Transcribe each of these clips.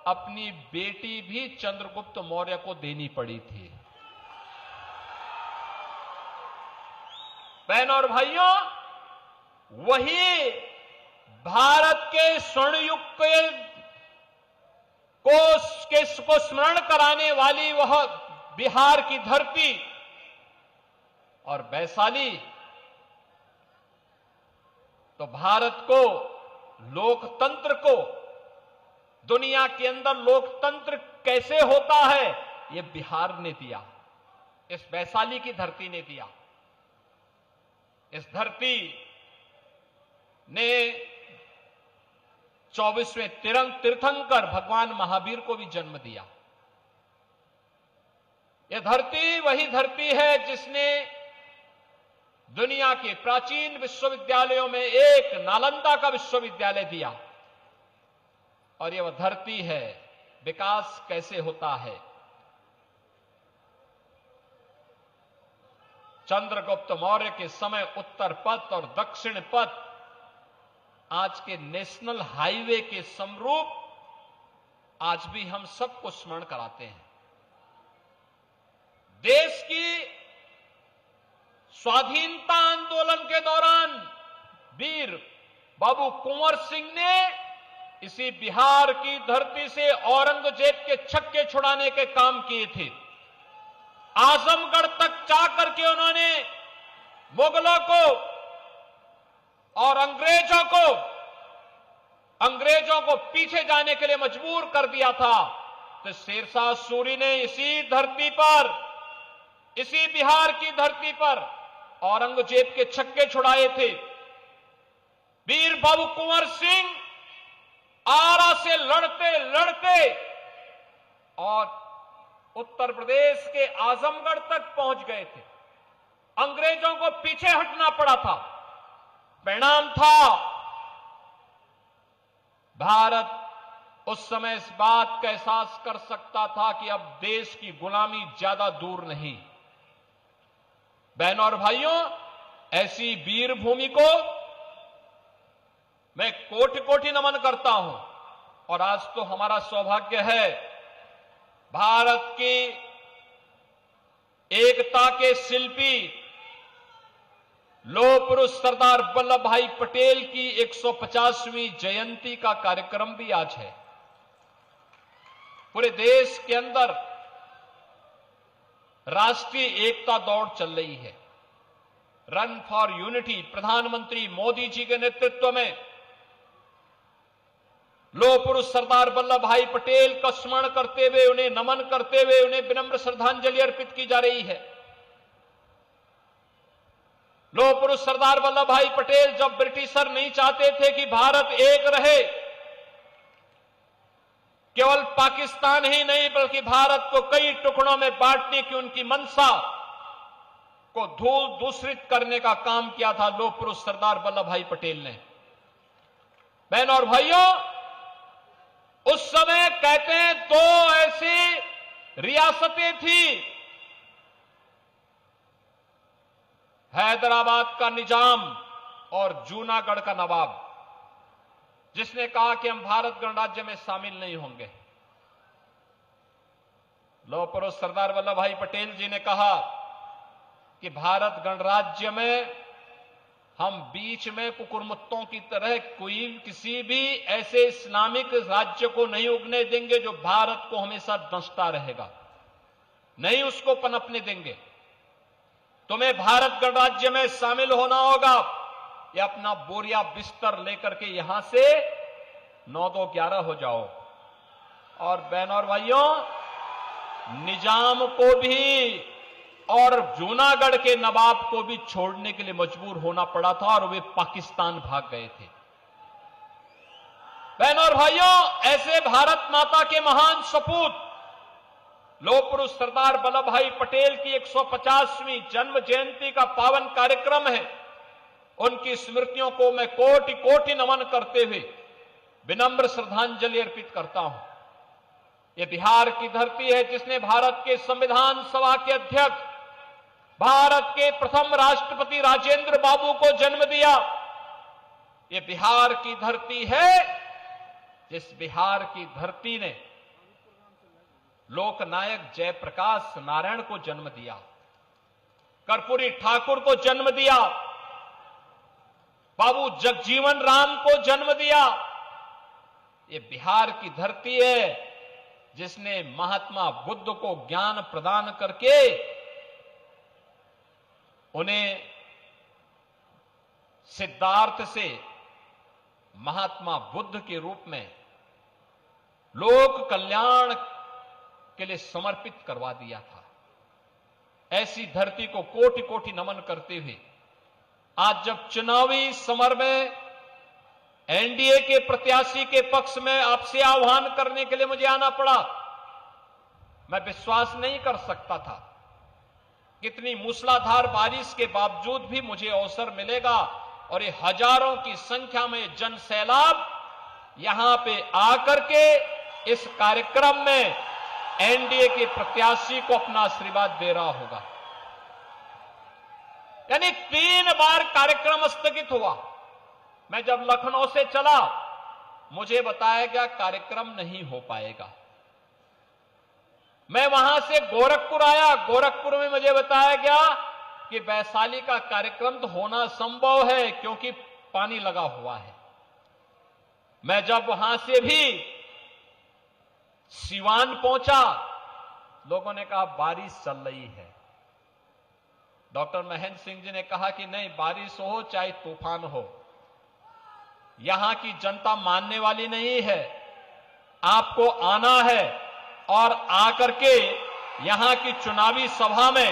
अपनी बेटी भी चंद्रगुप्त मौर्य को देनी पड़ी थी। बहनों और भाइयों, वही भारत के स्वर्ण युग को स्मरण कराने वाली वह बिहार की धरती और वैशाली तो भारत को, लोकतंत्र को, दुनिया के अंदर लोकतंत्र कैसे होता है यह बिहार ने दिया, इस वैशाली की धरती ने दिया। इस धरती ने 24वें तीर्थंकर भगवान महावीर को भी जन्म दिया। यह धरती वही धरती है जिसने दुनिया के प्राचीन विश्वविद्यालयों में एक नालंदा का विश्वविद्यालय दिया। और यह वह धरती है विकास कैसे होता है। चंद्रगुप्त मौर्य के समय उत्तर पथ और दक्षिण पथ आज के नेशनल हाईवे के समरूप आज भी हम सबको स्मरण कराते हैं। देश की स्वाधीनता आंदोलन के दौरान वीर बाबू कुंवर सिंह ने इसी बिहार की धरती से औरंगजेब के छक्के छुड़ाने के काम किए थे। आजमगढ़ तक जाकर के उन्होंने मुगलों को और अंग्रेजों को पीछे जाने के लिए मजबूर कर दिया था। तो शेरशाह सूरी ने इसी धरती पर, इसी बिहार की धरती पर औरंगजेब के छक्के छुड़ाए थे। वीर बाबू कुंवर सिंह आरा से लड़ते लड़ते और उत्तर प्रदेश के आजमगढ़ तक पहुंच गए थे। अंग्रेजों को पीछे हटना पड़ा था। परिणाम था भारत उस समय इस बात का एहसास कर सकता था कि अब देश की गुलामी ज्यादा दूर नहीं। बहनों और भाइयों, ऐसी वीर भूमि को मैं कोटि कोटि नमन करता हूं। और आज तो हमारा सौभाग्य है भारत की एकता के शिल्पी लौह पुरुष सरदार वल्लभ भाई पटेल की 150वीं जयंती का कार्यक्रम भी आज है। पूरे देश के अंदर राष्ट्रीय एकता दौड़ चल रही है। रन फॉर यूनिटी, प्रधानमंत्री मोदी जी के नेतृत्व में लौह पुरुष सरदार वल्लभ भाई पटेल का स्मरण करते हुए, उन्हें नमन करते हुए, उन्हें विनम्र श्रद्धांजलि अर्पित की जा रही है। लौह पुरुष सरदार वल्लभ भाई पटेल जब ब्रिटिशर नहीं चाहते थे कि भारत एक रहे, केवल पाकिस्तान ही नहीं बल्कि भारत को कई टुकड़ों में बांटने की उनकी मंशा को धूल दूषित करने का काम किया था लौह पुरुष सरदार वल्लभ भाई पटेल ने। बहनों और भाइयों, उस समय कहते हैं दो ऐसी रियासतें थी, हैदराबाद का निजाम और जूनागढ़ का नवाब, जिसने कहा कि हम भारत गणराज्य में शामिल नहीं होंगे। लौह पुरुष सरदार वल्लभ भाई पटेल जी ने कहा कि भारत गणराज्य में हम बीच में कुकुरमुत्तों की तरह कोई किसी भी ऐसे इस्लामिक राज्य को नहीं उगने देंगे जो भारत को हमेशा दंसता रहेगा, नहीं उसको पनपने देंगे। तुम्हें भारत गणराज्य में शामिल होना होगा या अपना बोरिया बिस्तर लेकर के यहां से 9-2-11 हो जाओ। और बहनों और भाइयों, निजाम को भी और जूनागढ़ के नवाब को भी छोड़ने के लिए मजबूर होना पड़ा था और वे पाकिस्तान भाग गए थे। बहनों और भाइयों, ऐसे भारत माता के महान सपूत लौह पुरुष सरदार वल्लभ भाई पटेल की 150वीं जन्म जयंती का पावन कार्यक्रम है। उनकी स्मृतियों को मैं कोटि कोटि नमन करते हुए विनम्र श्रद्धांजलि अर्पित करता हूं। यह बिहार की धरती है जिसने भारत के संविधान सभा के अध्यक्ष, भारत के प्रथम राष्ट्रपति राजेंद्र बाबू को जन्म दिया। यह बिहार की धरती है जिस बिहार की धरती ने लोकनायक जयप्रकाश नारायण को जन्म दिया, कर्पूरी ठाकुर को जन्म दिया, बाबू जगजीवन राम को जन्म दिया। ये बिहार की धरती है जिसने महात्मा बुद्ध को ज्ञान प्रदान करके उन्हें सिद्धार्थ से महात्मा बुद्ध के रूप में लोक कल्याण के लिए समर्पित करवा दिया था। ऐसी धरती को कोटि कोटि नमन करते हुए आज जब चुनावी समर में एनडीए के प्रत्याशी के पक्ष में आपसे आह्वान करने के लिए मुझे आना पड़ा, मैं विश्वास नहीं कर सकता था कितनी मूसलाधार बारिश के बावजूद भी मुझे अवसर मिलेगा और ये हजारों की संख्या में जन सैलाब यहां पे आकर के इस कार्यक्रम में एनडीए के प्रत्याशी को अपना आशीर्वाद दे रहा होगा। यानी 3 बार कार्यक्रम स्थगित हुआ। मैं जब लखनऊ से चला मुझे बताया गया कार्यक्रम नहीं हो पाएगा। मैं वहां से गोरखपुर आया, गोरखपुर में मुझे बताया गया कि वैशाली का कार्यक्रम तो होना संभव है क्योंकि पानी लगा हुआ है। मैं जब वहां से भी सिवान पहुंचा, लोगों ने कहा बारिश चल रही है। डॉक्टर महेंद्र सिंह जी ने कहा कि नहीं, बारिश हो चाहे तूफान हो, यहां की जनता मानने वाली नहीं है, आपको आना है और आकर के यहां की चुनावी सभा में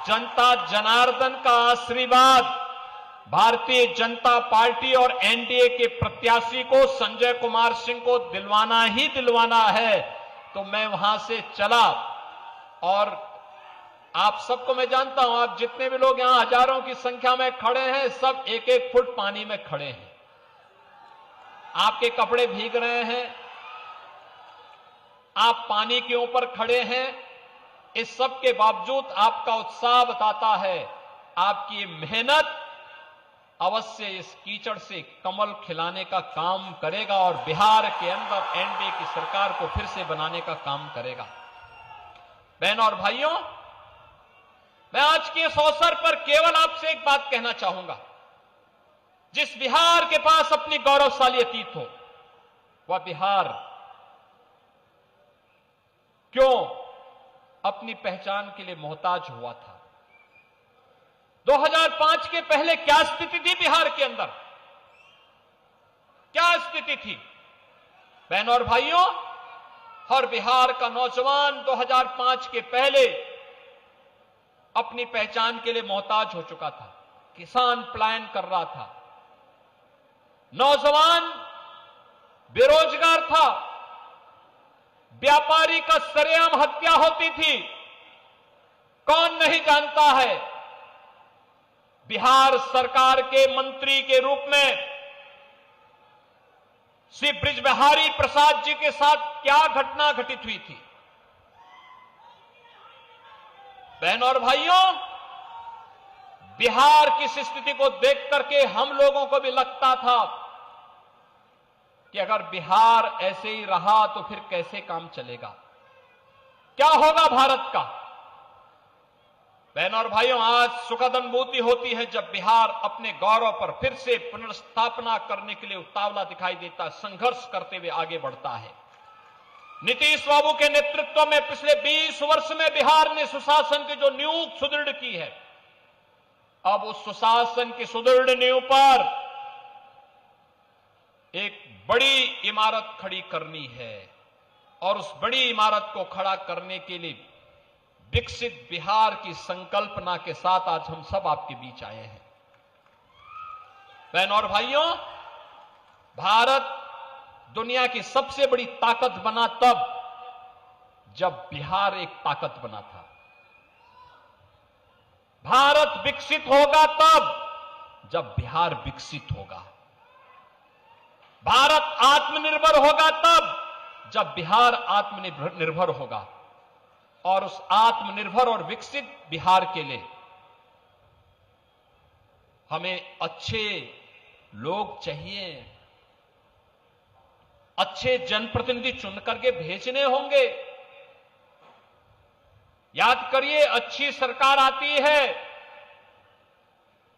जनता जनार्दन का आशीर्वाद भारतीय जनता पार्टी और एनडीए के प्रत्याशी को संजय कुमार सिंह को दिलवाना ही दिलवाना है। तो मैं वहां से चला और आप सबको मैं जानता हूं, आप जितने भी लोग यहां हजारों की संख्या में खड़े हैं, सब 1-1 फुट पानी में खड़े हैं। आपके कपड़े भीग रहे हैं, आप पानी के ऊपर खड़े हैं। इस सब के बावजूद आपका उत्साह बताता है आपकी मेहनत अवश्य इस कीचड़ से कमल खिलाने का काम करेगा और बिहार के अंदर एनडीए की सरकार को फिर से बनाने का काम करेगा। बहनों और भाइयों, मैं आज के इस अवसर पर केवल आपसे एक बात कहना चाहूंगा। जिस बिहार के पास अपनी गौरवशाली अतीत हो, वह बिहार क्यों अपनी पहचान के लिए मोहताज हुआ था। 2005 के पहले क्या स्थिति थी बिहार के अंदर, क्या स्थिति थी बहनों और भाइयों? हर बिहार का नौजवान 2005 के पहले अपनी पहचान के लिए मोहताज हो चुका था। किसान पलायन कर रहा था, नौजवान बेरोजगार था, व्यापारी का सरेआम हत्या होती थी। कौन नहीं जानता है बिहार सरकार के मंत्री के रूप में श्री बृजबिहारी प्रसाद जी के साथ क्या घटना घटित हुई थी। बहनों और भाइयों, बिहार की इस स्थिति को देख करके हम लोगों को भी लगता था कि अगर बिहार ऐसे ही रहा तो फिर कैसे काम चलेगा, क्या होगा भारत का। बहनों और भाइयों, आज सुखद अनुभूति होती है जब बिहार अपने गौरव पर फिर से पुनर्स्थापना करने के लिए उतावला दिखाई देता है, संघर्ष करते हुए आगे बढ़ता है। नीतीश बाबू के नेतृत्व में पिछले 20 वर्ष में बिहार ने सुशासन की जो नींव सुदृढ़ की है, अब उस सुशासन की सुदृढ़ नींव पर एक बड़ी इमारत खड़ी करनी है और उस बड़ी इमारत को खड़ा करने के लिए विकसित बिहार की संकल्पना के साथ आज हम सब आपके बीच आए हैं। बहनों और भाइयों, भारत दुनिया की सबसे बड़ी ताकत बना तब जब बिहार एक ताकत बना था। भारत विकसित होगा तब जब बिहार विकसित होगा। भारत आत्मनिर्भर होगा तब जब बिहार आत्मनिर्भर होगा। और उस आत्मनिर्भर और विकसित बिहार के लिए हमें अच्छे लोग चाहिए, अच्छे जनप्रतिनिधि चुन करके भेजने होंगे। याद करिए, अच्छी सरकार आती है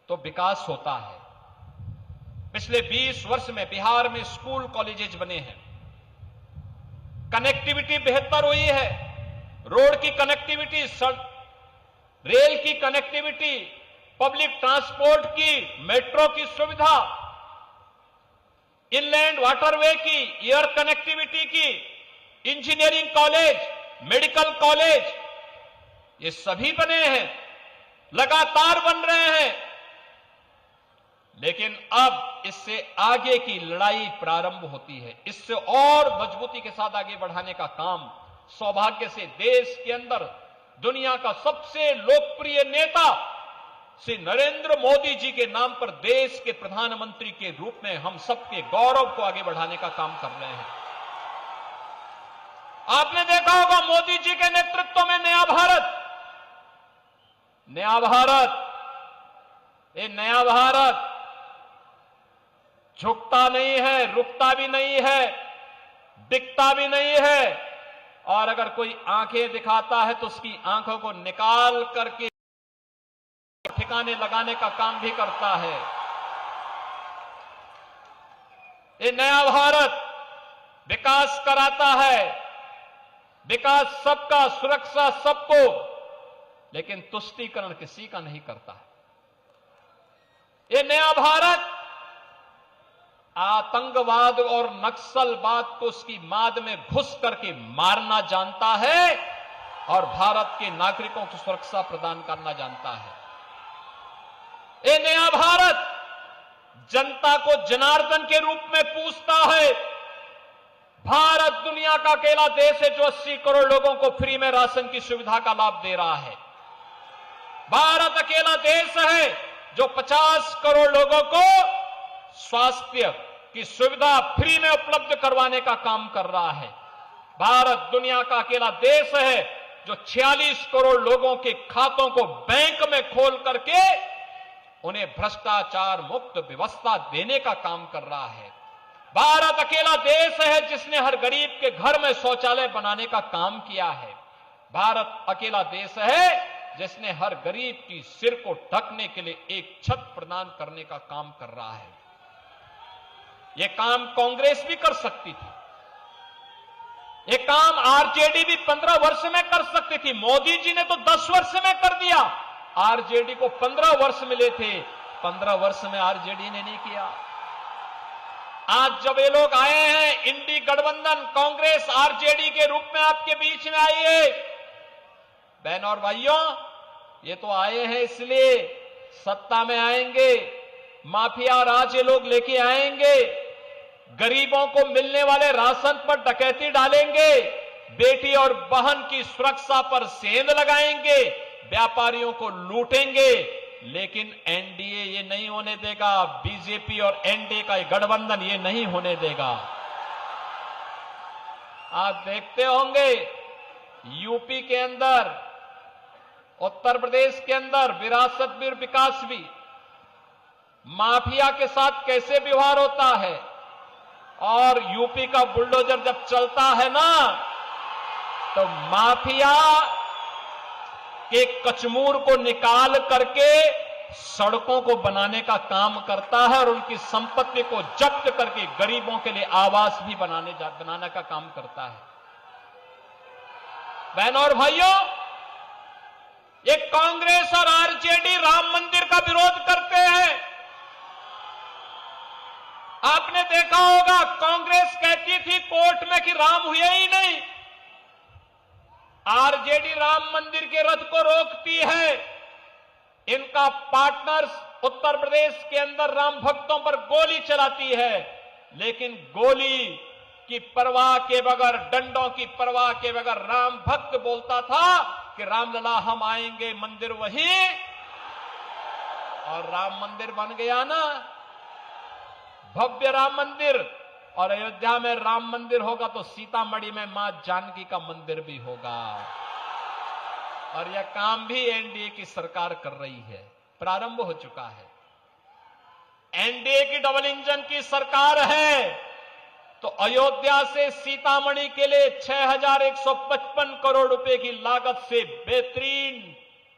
तो विकास होता है। पिछले 20 वर्ष में बिहार में स्कूल कॉलेजेस बने हैं, कनेक्टिविटी बेहतर हुई है, रोड की कनेक्टिविटी, रेल की कनेक्टिविटी, पब्लिक ट्रांसपोर्ट की, मेट्रो की सुविधा, इनलैंड वाटरवे की, एयर कनेक्टिविटी की, इंजीनियरिंग कॉलेज, मेडिकल कॉलेज, ये सभी बने हैं, लगातार बन रहे हैं। लेकिन अब इससे आगे की लड़ाई प्रारंभ होती है। इससे और मजबूती के साथ आगे बढ़ाने का काम, सौभाग्य से देश के अंदर दुनिया का सबसे लोकप्रिय नेता श्री नरेंद्र मोदी जी के नाम पर देश के प्रधानमंत्री के रूप में हम सबके गौरव को आगे बढ़ाने का काम कर रहे हैं। आपने देखा होगा मोदी जी के नेतृत्व में नया भारत, ये नया भारत झुकता नहीं है, रुकता भी नहीं है, दिखता भी नहीं है, और अगर कोई आंखें दिखाता है तो उसकी आंखों को निकाल करके ठिकाने लगाने का काम भी करता है। ये नया भारत विकास कराता है, विकास सबका, सुरक्षा सबको, लेकिन तुष्टीकरण किसी का नहीं करता है। ये नया भारत आतंकवाद और नक्सलवाद को उसकी माद में घुस करके मारना जानता है और भारत के नागरिकों को सुरक्षा प्रदान करना जानता है। ये नया भारत जनता को जनार्दन के रूप में पूछता है। भारत दुनिया का अकेला देश है जो 80 करोड़ लोगों को फ्री में राशन की सुविधा का लाभ दे रहा है। भारत अकेला देश है जो 50 करोड़ लोगों को स्वास्थ्य की सुविधा फ्री में उपलब्ध करवाने का काम कर रहा है। भारत दुनिया का अकेला देश है जो 46 करोड़ लोगों के खातों को बैंक में खोल करके उन्हें भ्रष्टाचार मुक्त व्यवस्था देने का काम कर रहा है। भारत अकेला देश है जिसने हर गरीब के घर में शौचालय बनाने का काम किया है। भारत अकेला देश है जिसने हर गरीब की सिर को ढकने के लिए एक छत प्रदान करने का काम कर रहा है। यह काम कांग्रेस भी कर सकती थी, यह काम आरजेडी भी 15 वर्ष में कर सकती थी। मोदी जी ने तो 10 वर्ष में कर दिया, आरजेडी को 15 वर्ष मिले थे, 15 वर्ष में आरजेडी ने नहीं किया। आज जब ये लोग आए हैं, इंडी गठबंधन कांग्रेस आरजेडी के रूप में आपके बीच में आई है, बहनों और भाइयों, ये तो आए हैं इसलिए सत्ता में आएंगे, माफिया राज ये लोग लेके आएंगे, गरीबों को मिलने वाले राशन पर डकैती डालेंगे, बेटी और बहन की सुरक्षा पर सेंध लगाएंगे, व्यापारियों को लूटेंगे। लेकिन एनडीए ये नहीं होने देगा, बीजेपी और एनडीए का गठबंधन ये नहीं होने देगा। आप देखते होंगे यूपी के अंदर, उत्तर प्रदेश के अंदर विरासत भी और विकास भी, माफिया के साथ कैसे व्यवहार होता है। और यूपी का बुलडोजर जब चलता है ना, तो माफिया के कचमूर को निकाल करके सड़कों को बनाने का काम करता है और उनकी संपत्ति को जब्त करके गरीबों के लिए आवास भी बनाने का काम करता है। बहनों और भाइयों, ये कांग्रेस और आरजेडी राम मंदिर का विरोध करते हैं। आपने देखा होगा कांग्रेस कहती थी कोर्ट में कि राम हुए ही नहीं, आरजेडी राम मंदिर के रथ को रोकती है। इनका पार्टनर्स उत्तर प्रदेश के अंदर राम भक्तों पर गोली चलाती है, लेकिन गोली की परवाह के बगैर, डंडों की परवाह के बगैर राम भक्त बोलता था कि रामलला हम आएंगे, मंदिर वहीं, और राम मंदिर बन गया ना, भव्य राम मंदिर। और अयोध्या में राम मंदिर होगा तो सीतामढ़ी में मां जानकी का मंदिर भी होगा। और यह काम भी एनडीए की सरकार कर रही है, प्रारंभ हो चुका है। एनडीए की डबल इंजन की सरकार है। तो अयोध्या से सीतामढ़ी के लिए 6,155 करोड़ रुपए की लागत से बेहतरीन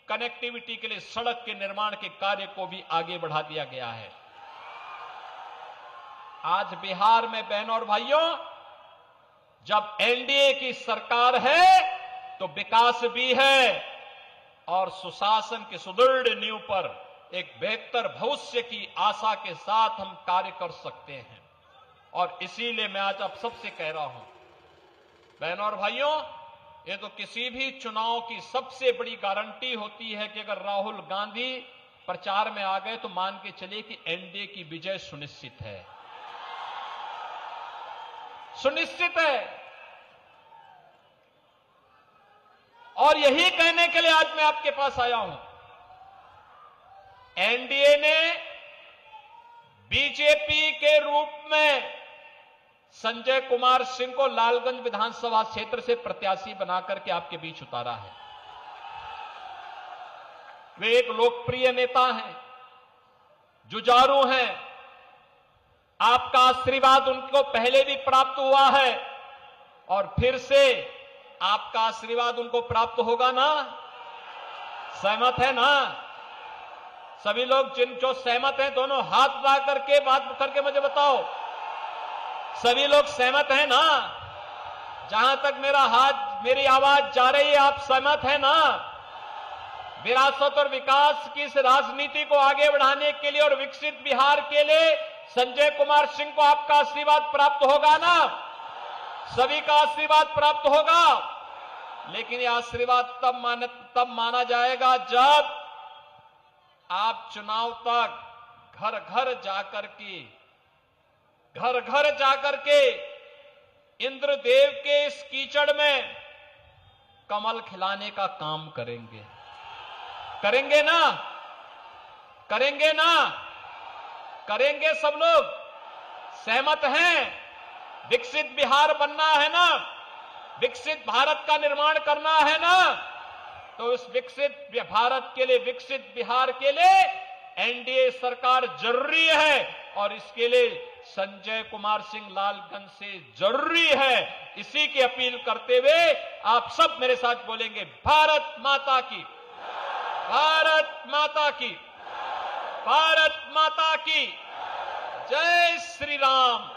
कनेक्टिविटी के लिए सड़क के निर्माण के कार्य को भी आगे बढ़ा दिया गया है। आज बिहार में बहनों और भाइयों, जब एनडीए की सरकार है तो विकास भी है और सुशासन की सुदृढ़ नींव पर एक बेहतर भविष्य की आशा के साथ हम कार्य कर सकते हैं। और इसीलिए मैं आज आप सबसे कह रहा हूं, बहनों और भाइयों, ये तो किसी भी चुनाव की सबसे बड़ी गारंटी होती है कि अगर राहुल गांधी प्रचार में आ गए तो मान के चलिए कि एनडीए की विजय सुनिश्चित है, सुनिश्चित है। और यही कहने के लिए आज मैं आपके पास आया हूं। एनडीए ने बीजेपी के रूप में संजय कुमार सिंह को लालगंज विधानसभा क्षेत्र से प्रत्याशी बनाकर के आपके बीच उतारा है। वे एक लोकप्रिय नेता हैं, जुझारू हैं। आपका आशीर्वाद उनको पहले भी प्राप्त हुआ है और फिर से आपका आशीर्वाद उनको प्राप्त होगा ना? सहमत है ना? सभी लोग जो सहमत हैं दोनों हाथ उठा करके बात करके मुझे बताओ। सभी लोग सहमत हैं ना? जहां तक मेरी आवाज जा रही है, आप सहमत हैं ना? विरासत और विकास की इस राजनीति को आगे बढ़ाने के लिए और विकसित बिहार के लिए संजय कुमार सिंह को आपका आशीर्वाद प्राप्त होगा ना? सभी का आशीर्वाद प्राप्त होगा। लेकिन यह आशीर्वाद तब माना जाएगा जब आप चुनाव तक घर घर जाकर के इंद्रदेव के इस कीचड़ में कमल खिलाने का काम करेंगे। करेंगे ना? करेंगे ना? करेंगे सब लोग? सहमत हैं? विकसित बिहार बनना है ना? विकसित भारत का निर्माण करना है ना? तो इस विकसित भारत के लिए, विकसित बिहार के लिए एनडीए सरकार जरूरी है और इसके लिए संजय कुमार सिंह लालगंज से जरूरी है। इसी की अपील करते हुए आप सब मेरे साथ बोलेंगे, भारत माता की, भारत माता की, भारत माता की जय श्री राम,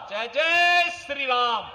जय जय श्री राम।